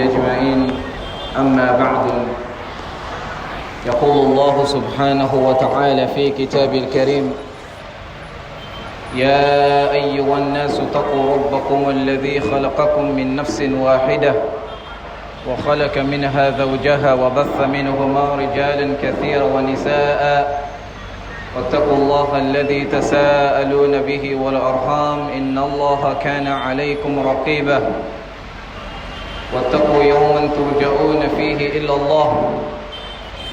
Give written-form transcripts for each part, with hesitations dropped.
أجمعين أما بعد يقول الله سبحانه وتعالى في كتاب الكريم يا أيها الناس اتقوا ربكم الذي خلقكم من نفس واحدة وخلق منها زوجها وبث منهما رجالا كثيرا ونساء واتقوا الله الذي تساءلون به والأرحام إن الله كان عليكم رقيبا واتقوا يوما ترجعون فيه إلى الله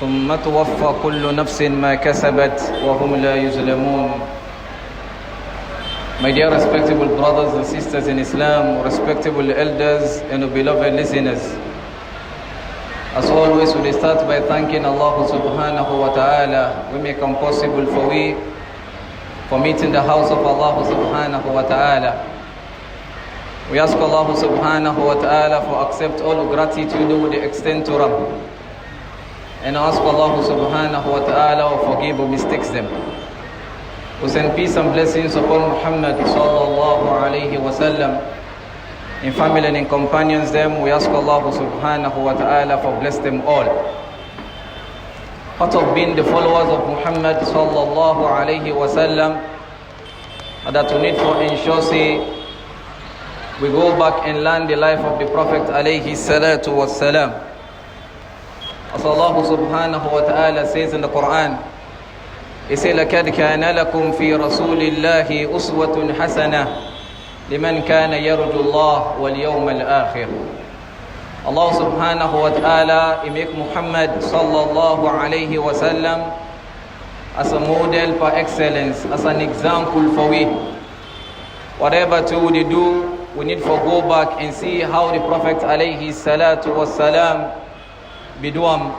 ثم توفى كل نفس ما كسبت وهم لا يظلمون. My dear respectable brothers and sisters in Islam, respectable elders and beloved listeners, as always we start by thanking Allah subhanahu wa ta'ala. We make it possible for meeting the house of Allah subhanahu wa ta'ala. We ask Allah subhanahu wa ta'ala for accept all gratitude with the extent to Rabb, and ask Allah subhanahu wa ta'ala for forgive or mistakes them. We send peace and blessings upon Muhammad sallallahu alayhi wa sallam, in family and in companions them. We ask Allah subhanahu wa ta'ala for bless them all. Part of being the followers of Muhammad sallallahu alayhi wa sallam, that we need for ensure we go back and learn the life of the Prophet alayhi salatu wa salam. As Allah subhanahu wa ta'ala says in the Quran, He says, لَكَدْ كَانَ لَكُمْ فِي رَسُولِ اللَّهِ أُسْوَةٌ حَسَنَةٌ لِمَنْ كَانَ يَرْجُو اللَّهَ وَالْيَوْمَ الْآخِرِ. Allah subhanahu wa ta'ala, He make Muhammad sallallahu alayhi wa sallam as a model for excellence, as an example for we. Whatever we do, we need to go back and see how the Prophet alayhi salatu wa salam be doing.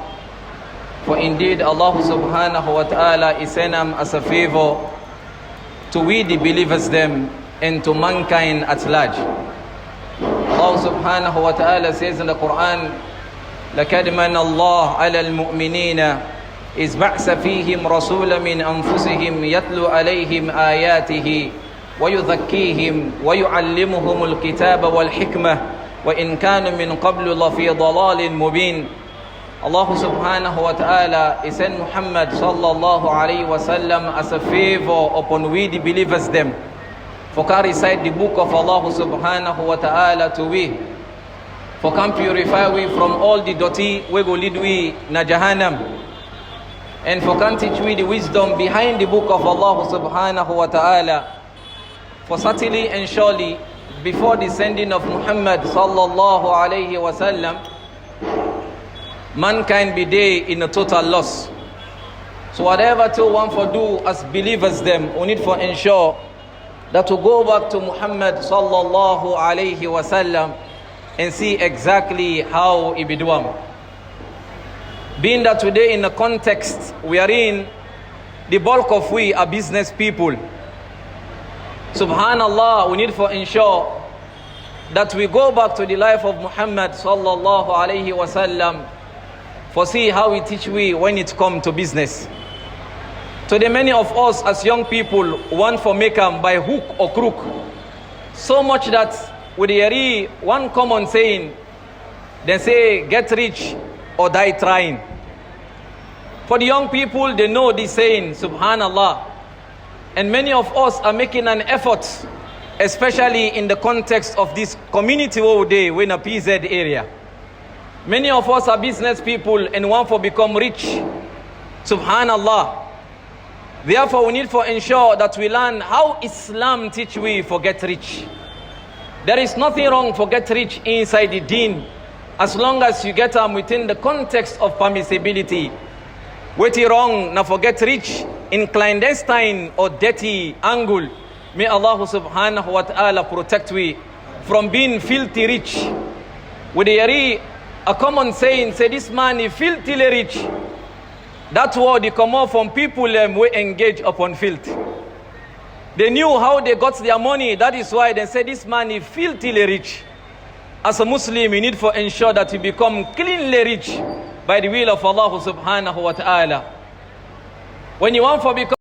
For indeed Allah subhanahu wa ta'ala is sent him as a favor to we the believers them and to mankind at large. Allah subhanahu wa ta'ala says in the Quran, لَكَدْ مَنَ اللَّهُ عَلَى الْمُؤْمِنِينَ إِذْ بَعْثَ فِيهِمْ رَسُولًا مِنْ أَنفُسِهِمْ يَتْلُو عَلَيْهِمْ آيَاتِهِ وَيُذَكِّيهِمْ وَيُعَلِّمُهُمُ الْكِتَابَ وَالْحِكْمَةَ وَإِنْ كَانُوا مِنْ قَبْلُ لَفِي ضَلَالٍ مُبِينٍ. Allah subhanahu wa ta'ala is sent Muhammad sallallahu alayhi wa sallam as a favor upon we the believers them, for can recite the book of Allah subhanahu wa ta'ala to we, for can purify we from all the dirty we go lead we na Jahannam, and for can teach we the wisdom behind the book of Allah subhanahu wa ta'ala. For certainly and surely before the sending of Muhammad sallallahu alayhi wa sallam, mankind be there in a total loss. So whatever to want for do as believers them, we need for ensure that to go back to Muhammad sallallahu alayhi wa sallam and see exactly how he be doing. Being that today in the context we are in, the bulk of we are business people. Subhanallah, we need for ensure that we go back to the life of Muhammad sallallahu alayhi wa sallam, for see how we teach we when it come to business. Today many of us as young people want for make them by hook or crook, so much that with the one common saying, they say get rich or die trying. For the young people, they know this saying, subhanallah, and many of us are making an effort, especially in the context of this community over there in a PZ area. Many of us are business people and want to become rich. Subhanallah. Therefore, we need to ensure that we learn how Islam teach we for get rich. There is nothing wrong for get rich inside the deen, as long as you get them within the context of permissibility. What is wrong now for get rich in clandestine or dirty angle? May Allah subhanahu wa ta'ala protect we from being filthy rich. With the a common saying, say this man is filthily rich. That word they come out from people who engage upon filth. They knew how they got their money. That is why they say this man is filthily rich. As a Muslim, you need to ensure that you become cleanly rich by the will of Allah subhanahu wa ta'ala. When you want to become